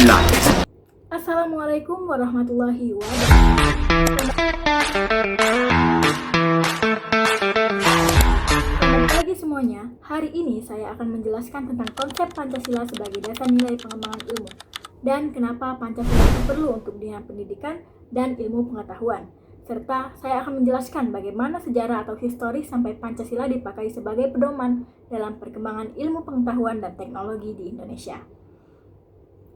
Light. Assalamualaikum warahmatullahi wabarakatuh. Selamat pagi semuanya. Hari ini saya akan menjelaskan tentang konsep Pancasila sebagai dasar nilai pengembangan ilmu dan kenapa Pancasila itu perlu untuk dunia pendidikan dan ilmu pengetahuan. Serta saya akan menjelaskan bagaimana sejarah atau histori sampai Pancasila dipakai sebagai pedoman dalam perkembangan ilmu pengetahuan dan teknologi di Indonesia.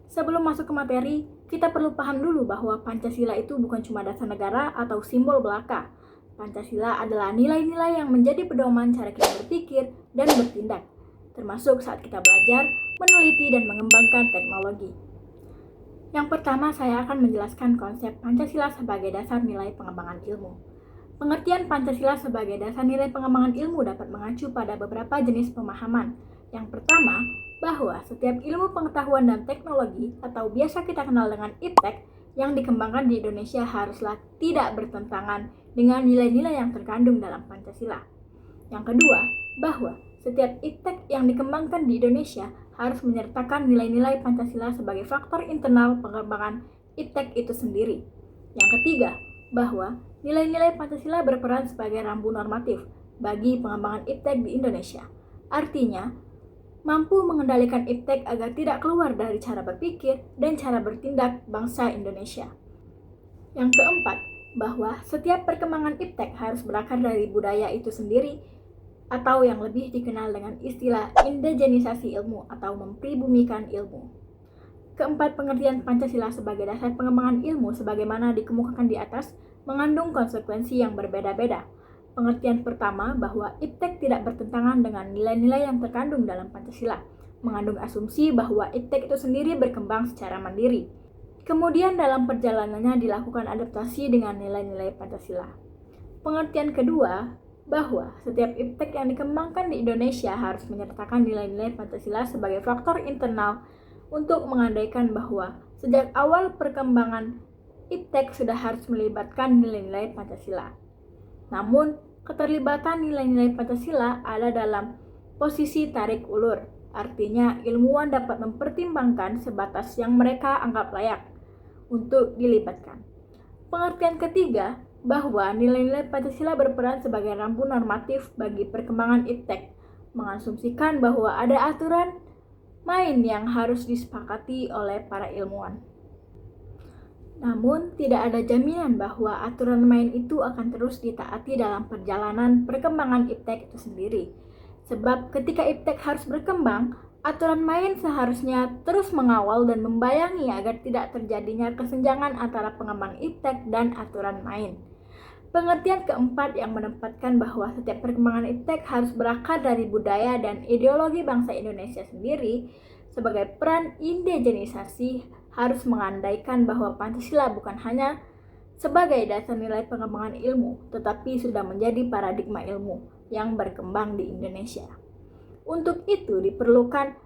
Sebelum masuk ke materi, kita perlu paham dulu bahwa Pancasila itu bukan cuma dasar negara atau simbol belaka. Pancasila adalah nilai-nilai yang menjadi pedoman cara kita berpikir dan bertindak, termasuk saat kita belajar, meneliti, dan mengembangkan teknologi. Yang pertama, saya akan menjelaskan konsep Pancasila sebagai dasar nilai pengembangan ilmu. Pengertian Pancasila sebagai dasar nilai pengembangan ilmu dapat mengacu pada beberapa jenis pemahaman. Yang pertama, bahwa setiap ilmu pengetahuan dan teknologi atau biasa kita kenal dengan iptek yang dikembangkan di Indonesia haruslah tidak bertentangan dengan nilai-nilai yang terkandung dalam Pancasila. Yang kedua, bahwa setiap iptek yang dikembangkan di Indonesia harus menyertakan nilai-nilai Pancasila sebagai faktor internal pengembangan iptek itu sendiri. Yang ketiga, bahwa nilai-nilai Pancasila berperan sebagai rambu normatif bagi pengembangan iptek di Indonesia. Artinya, mampu mengendalikan iptek agar tidak keluar dari cara berpikir dan cara bertindak bangsa Indonesia. Yang keempat, bahwa setiap perkembangan iptek harus berakar dari budaya itu sendiri atau yang lebih dikenal dengan istilah indigenisasi ilmu atau mempribumikan ilmu. Keempat, pengertian Pancasila sebagai dasar pengembangan ilmu sebagaimana dikemukakan di atas mengandung konsekuensi yang berbeda-beda. Pengertian pertama bahwa iptek tidak bertentangan dengan nilai-nilai yang terkandung dalam Pancasila, mengandung asumsi bahwa iptek itu sendiri berkembang secara mandiri. Kemudian dalam perjalanannya dilakukan adaptasi dengan nilai-nilai Pancasila. Pengertian kedua bahwa setiap iptek yang dikembangkan di Indonesia harus menyertakan nilai-nilai Pancasila sebagai faktor internal untuk mengandaikan bahwa sejak awal perkembangan iptek sudah harus melibatkan nilai-nilai Pancasila. Namun, keterlibatan nilai-nilai Pancasila ada dalam posisi tarik ulur, artinya ilmuwan dapat mempertimbangkan sebatas yang mereka anggap layak untuk dilibatkan. Pengertian ketiga, bahwa nilai-nilai Pancasila berperan sebagai rambu normatif bagi perkembangan iptek, mengasumsikan bahwa ada aturan main yang harus disepakati oleh para ilmuwan. Namun, tidak ada jaminan bahwa aturan main itu akan terus ditaati dalam perjalanan perkembangan iptek itu sendiri. Sebab ketika iptek harus berkembang, aturan main seharusnya terus mengawal dan membayangi agar tidak terjadinya kesenjangan antara pengembang iptek dan aturan main. Pengertian keempat yang menempatkan bahwa setiap perkembangan iptek harus berakar dari budaya dan ideologi bangsa Indonesia sendiri sebagai peran indigenisasi harus mengandaikan bahwa Pancasila bukan hanya sebagai dasar nilai pengembangan ilmu, tetapi sudah menjadi paradigma ilmu yang berkembang di Indonesia. Untuk itu diperlukan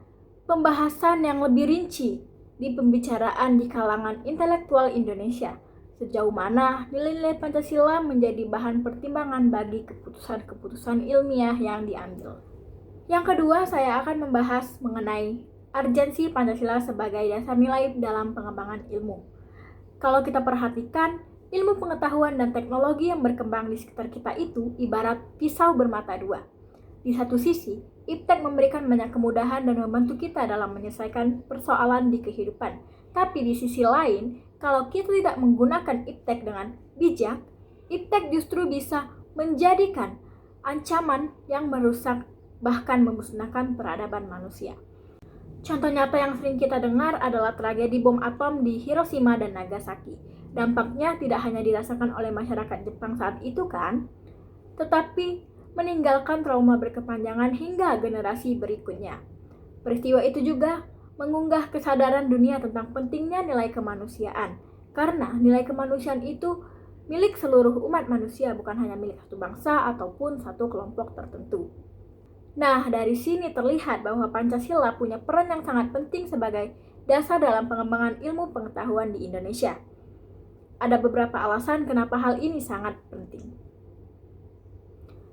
pembahasan yang lebih rinci di pembicaraan di kalangan intelektual Indonesia, sejauh mana nilai-nilai Pancasila menjadi bahan pertimbangan bagi keputusan-keputusan ilmiah yang diambil. Yang kedua, saya akan membahas mengenai urgensi Pancasila sebagai dasar nilai dalam pengembangan ilmu. Kalau kita perhatikan, ilmu pengetahuan dan teknologi yang berkembang di sekitar kita itu ibarat pisau bermata dua. Di satu sisi, iptek memberikan banyak kemudahan dan membantu kita dalam menyelesaikan persoalan di kehidupan. Tapi di sisi lain, kalau kita tidak menggunakan iptek dengan bijak, iptek justru bisa menjadikan ancaman yang merusak bahkan memusnahkan peradaban manusia. Contoh nyata yang sering kita dengar adalah tragedi bom atom di Hiroshima dan Nagasaki. Dampaknya tidak hanya dirasakan oleh masyarakat Jepang saat itu kan, tetapi meninggalkan trauma berkepanjangan hingga generasi berikutnya. Peristiwa itu juga mengunggah kesadaran dunia tentang pentingnya nilai kemanusiaan, karena nilai kemanusiaan itu milik seluruh umat manusia, bukan hanya milik satu bangsa ataupun satu kelompok tertentu. Nah, dari sini terlihat bahwa Pancasila punya peran yang sangat penting sebagai dasar dalam pengembangan ilmu pengetahuan di Indonesia. Ada beberapa alasan kenapa hal ini sangat penting.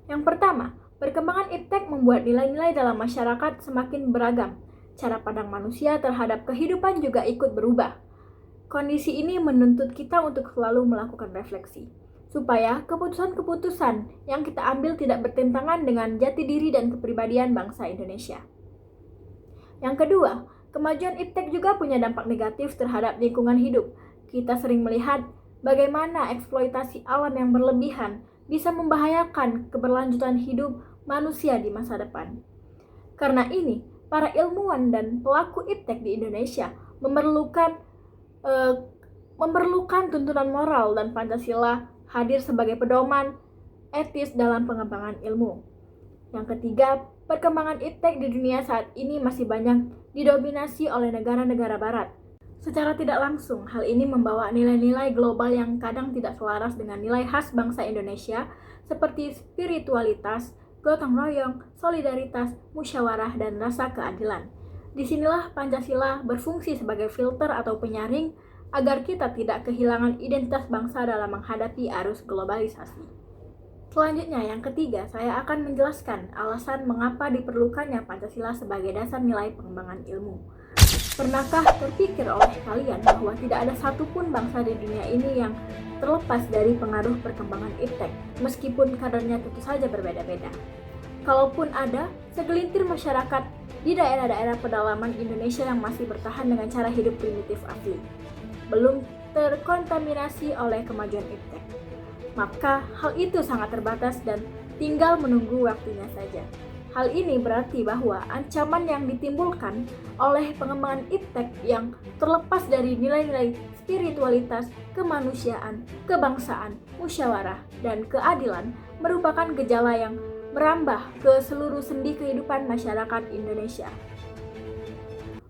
Yang pertama, perkembangan iptek membuat nilai-nilai dalam masyarakat semakin beragam. cara pandang manusia terhadap kehidupan juga ikut berubah. Kondisi ini menuntut kita untuk selalu melakukan refleksi, supaya keputusan-keputusan yang kita ambil tidak bertentangan dengan jati diri dan kepribadian bangsa Indonesia. Yang kedua, kemajuan iptek juga punya dampak negatif terhadap lingkungan hidup. Kita sering melihat bagaimana eksploitasi alam yang berlebihan bisa membahayakan keberlanjutan hidup manusia di masa depan. Karena ini, para ilmuwan dan pelaku iptek di Indonesia memerlukan tuntunan moral dan Pancasila hadir sebagai pedoman etis dalam pengembangan ilmu. Yang ketiga, perkembangan iptek di dunia saat ini masih banyak didominasi oleh negara-negara barat. Secara tidak langsung, hal ini membawa nilai-nilai global yang kadang tidak selaras dengan nilai khas bangsa Indonesia seperti spiritualitas, gotong royong, solidaritas, musyawarah, dan rasa keadilan. Disinilah Pancasila berfungsi sebagai filter atau penyaring agar kita tidak kehilangan identitas bangsa dalam menghadapi arus globalisasi. Selanjutnya, yang ketiga, saya akan menjelaskan alasan mengapa diperlukannya Pancasila sebagai dasar nilai pengembangan ilmu. Pernahkah terpikir oleh kalian bahwa tidak ada satupun bangsa di dunia ini yang terlepas dari pengaruh perkembangan iptek, meskipun kadarnya tentu saja berbeda-beda? Kalaupun ada, segelintir masyarakat di daerah-daerah pedalaman Indonesia yang masih bertahan dengan cara hidup primitif asli, belum terkontaminasi oleh kemajuan iptek. Maka hal itu sangat terbatas dan tinggal menunggu waktunya saja. Hal ini berarti bahwa ancaman yang ditimbulkan oleh pengembangan iptek yang terlepas dari nilai-nilai spiritualitas, kemanusiaan, kebangsaan, musyawarah, dan keadilan merupakan gejala yang merambah ke seluruh sendi kehidupan masyarakat Indonesia.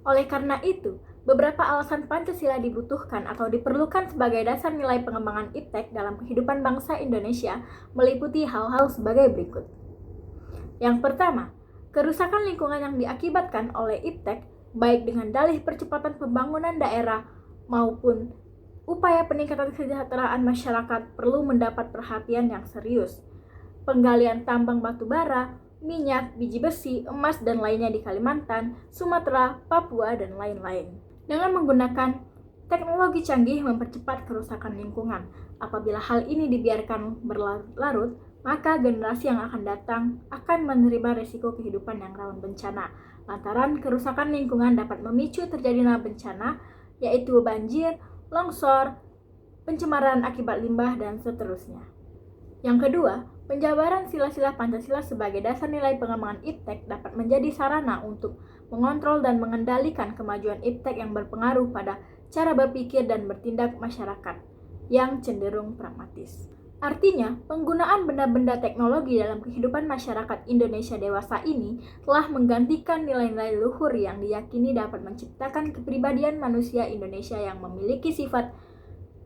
Oleh karena itu, beberapa alasan Pancasila dibutuhkan atau diperlukan sebagai dasar nilai pengembangan iptek dalam kehidupan bangsa Indonesia meliputi hal-hal sebagai berikut. Yang pertama, kerusakan lingkungan yang diakibatkan oleh iptek, baik dengan dalih percepatan pembangunan daerah maupun upaya peningkatan kesejahteraan masyarakat perlu mendapat perhatian yang serius. Penggalian tambang batu bara, minyak, biji besi, emas, dan lainnya di Kalimantan, Sumatera, Papua, dan lain-lain. Dengan menggunakan teknologi canggih mempercepat kerusakan lingkungan. Apabila hal ini dibiarkan berlarut, maka generasi yang akan datang akan menerima risiko kehidupan yang rawan bencana. Lantaran kerusakan lingkungan dapat memicu terjadinya bencana, yaitu banjir, longsor, pencemaran akibat limbah, dan seterusnya. Yang kedua, penjabaran sila-sila Pancasila sebagai dasar nilai pengembangan iptek dapat menjadi sarana untuk mengontrol dan mengendalikan kemajuan iptek yang berpengaruh pada cara berpikir dan bertindak masyarakat yang cenderung pragmatis. Artinya, penggunaan benda-benda teknologi dalam kehidupan masyarakat Indonesia dewasa ini telah menggantikan nilai-nilai luhur yang diyakini dapat menciptakan kepribadian manusia Indonesia yang memiliki sifat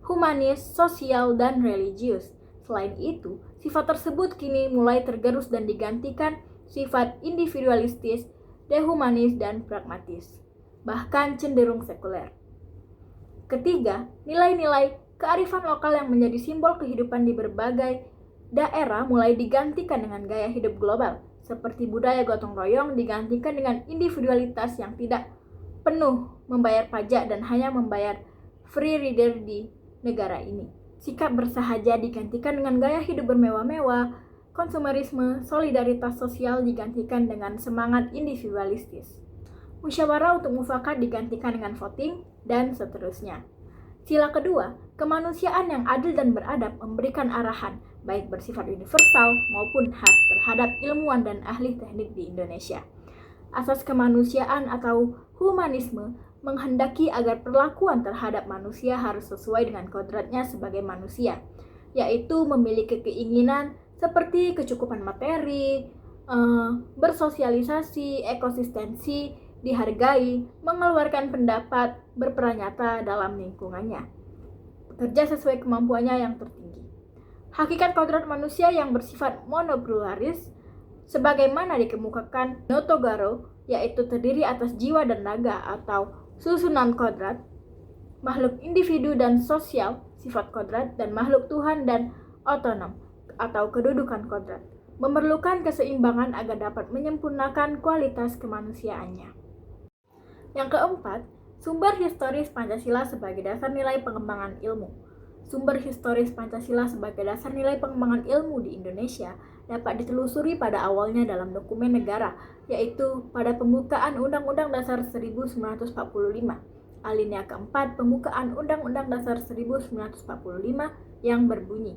humanis, sosial, dan religius. Selain itu, sifat tersebut kini mulai tergerus dan digantikan sifat individualistis, dehumanis, dan pragmatis, bahkan cenderung sekuler. Ketiga, nilai-nilai kearifan lokal yang menjadi simbol kehidupan di berbagai daerah mulai digantikan dengan gaya hidup global, seperti budaya gotong royong digantikan dengan individualitas yang tidak penuh membayar pajak dan hanya membayar free rider di negara ini. Sikap bersahaja digantikan dengan gaya hidup bermewah-mewah, konsumerisme, solidaritas sosial digantikan dengan semangat individualistis. Musyawarah untuk mufakat digantikan dengan voting, dan seterusnya. Sila kedua, kemanusiaan yang adil dan beradab memberikan arahan, baik bersifat universal maupun khas terhadap ilmuwan dan ahli teknik di Indonesia. Asas kemanusiaan atau humanisme menghendaki agar perlakuan terhadap manusia harus sesuai dengan kodratnya sebagai manusia, yaitu memiliki keinginan seperti kecukupan materi, bersosialisasi, eksistensi, dihargai, mengeluarkan pendapat, berperan nyata dalam lingkungannya, bekerja sesuai kemampuannya yang tertinggi. Hakikat kodrat manusia yang bersifat monopluralis, sebagaimana dikemukakan Notogaro, yaitu terdiri atas jiwa dan raga atau susunan kodrat, makhluk individu dan sosial, sifat kodrat, dan makhluk Tuhan dan otonom atau kedudukan kodrat, memerlukan keseimbangan agar dapat menyempurnakan kualitas kemanusiaannya. Yang keempat, sumber historis Pancasila sebagai dasar nilai pengembangan ilmu. Sumber historis Pancasila sebagai dasar nilai pengembangan ilmu di Indonesia dapat ditelusuri pada awalnya dalam dokumen negara, yaitu pada pembukaan Undang-Undang Dasar 1945, alinea keempat pembukaan Undang-Undang Dasar 1945 yang berbunyi,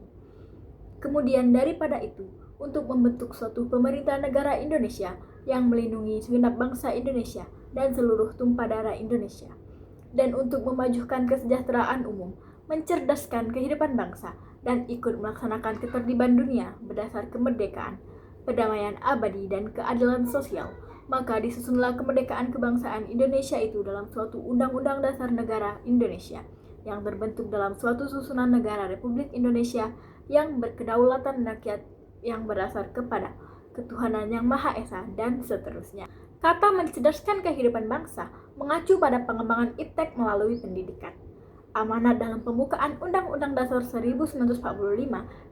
kemudian daripada itu, untuk membentuk suatu pemerintah negara Indonesia yang melindungi segenap bangsa Indonesia dan seluruh tumpah darah Indonesia, dan untuk memajukan kesejahteraan umum, mencerdaskan kehidupan bangsa, dan ikut melaksanakan ketertiban dunia berdasar kemerdekaan, perdamaian abadi, dan keadilan sosial, maka disusunlah kemerdekaan kebangsaan Indonesia itu dalam suatu Undang-Undang Dasar Negara Indonesia yang terbentuk dalam suatu susunan negara Republik Indonesia yang berkedaulatan rakyat yang berdasar kepada ketuhanan yang Maha Esa, dan seterusnya. Kata mencerdaskan kehidupan bangsa mengacu pada pengembangan iptek melalui pendidikan. Amanat dalam pembukaan Undang-Undang Dasar 1945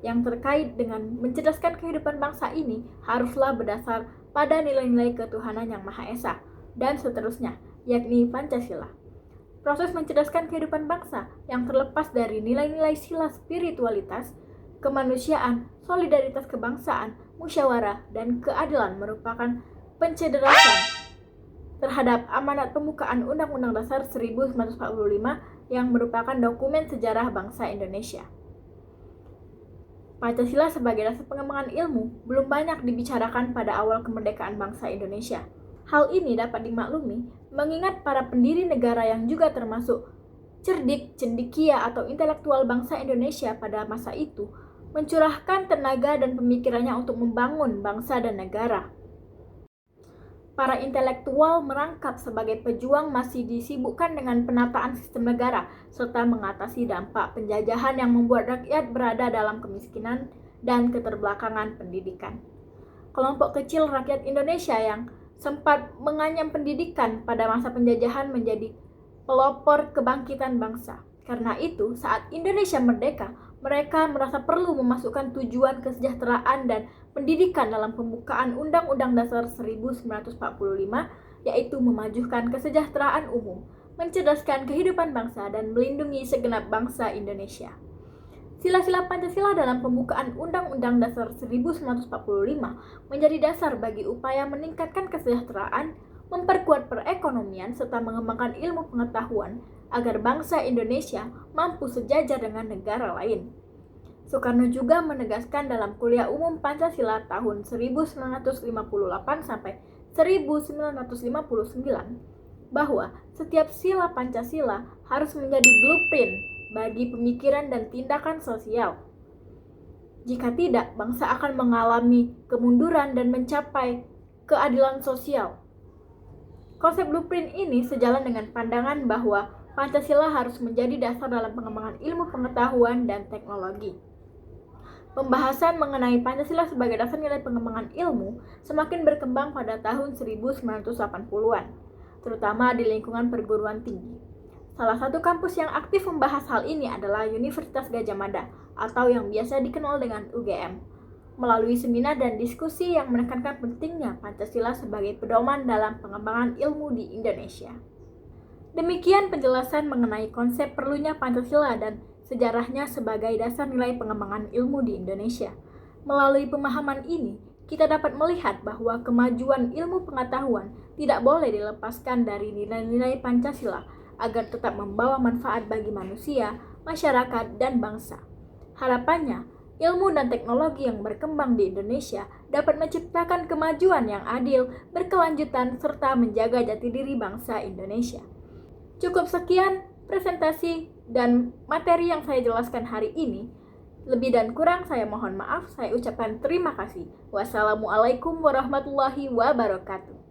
yang terkait dengan mencerdaskan kehidupan bangsa ini haruslah berdasar pada nilai-nilai ketuhanan yang Maha Esa, dan seterusnya, yakni Pancasila. Proses mencerdaskan kehidupan bangsa yang terlepas dari nilai-nilai sila spiritualitas, kemanusiaan, solidaritas kebangsaan, musyawarah, dan keadilan merupakan pencederaan terhadap amanat pembukaan Undang-Undang Dasar 1945 yang merupakan dokumen sejarah bangsa Indonesia. Pancasila sebagai dasar pengembangan ilmu belum banyak dibicarakan pada awal kemerdekaan bangsa Indonesia. Hal ini dapat dimaklumi mengingat para pendiri negara yang juga termasuk cerdik, cendekia, atau intelektual bangsa Indonesia pada masa itu mencurahkan tenaga dan pemikirannya untuk membangun bangsa dan negara. Para intelektual merangkap sebagai pejuang masih disibukkan dengan penataan sistem negara serta mengatasi dampak penjajahan yang membuat rakyat berada dalam kemiskinan dan keterbelakangan pendidikan. Kelompok kecil rakyat Indonesia yang sempat menganyam pendidikan pada masa penjajahan menjadi pelopor kebangkitan bangsa. Karena itu, saat Indonesia merdeka, mereka merasa perlu memasukkan tujuan kesejahteraan dan pendidikan dalam pembukaan Undang-Undang Dasar 1945, yaitu memajukan kesejahteraan umum, mencerdaskan kehidupan bangsa, dan melindungi segenap bangsa Indonesia. Sila-sila Pancasila dalam pembukaan Undang-Undang Dasar 1945 menjadi dasar bagi upaya meningkatkan kesejahteraan, memperkuat perekonomian, serta mengembangkan ilmu pengetahuan agar bangsa Indonesia mampu sejajar dengan negara lain. Soekarno juga menegaskan dalam Kuliah Umum Pancasila tahun 1958 sampai 1959 bahwa setiap sila Pancasila harus menjadi blueprint bagi pemikiran dan tindakan sosial. Jika tidak, bangsa akan mengalami kemunduran dan mencapai keadilan sosial. Konsep blueprint ini sejalan dengan pandangan bahwa Pancasila harus menjadi dasar dalam pengembangan ilmu pengetahuan dan teknologi. Pembahasan mengenai Pancasila sebagai dasar nilai pengembangan ilmu semakin berkembang pada tahun 1980-an, terutama di lingkungan perguruan tinggi. Salah satu kampus yang aktif membahas hal ini adalah Universitas Gadjah Mada atau yang biasa dikenal dengan UGM, melalui seminar dan diskusi yang menekankan pentingnya Pancasila sebagai pedoman dalam pengembangan ilmu di Indonesia. Demikian penjelasan mengenai konsep perlunya Pancasila dan sejarahnya sebagai dasar nilai pengembangan ilmu di Indonesia. Melalui pemahaman ini, kita dapat melihat bahwa kemajuan ilmu pengetahuan tidak boleh dilepaskan dari nilai-nilai Pancasila agar tetap membawa manfaat bagi manusia, masyarakat, dan bangsa. Harapannya, ilmu dan teknologi yang berkembang di Indonesia dapat menciptakan kemajuan yang adil, berkelanjutan, serta menjaga jati diri bangsa Indonesia. Cukup sekian presentasi dan materi yang saya jelaskan hari ini. Lebih dan kurang saya mohon maaf, saya ucapkan terima kasih. Wassalamualaikum warahmatullahi wabarakatuh.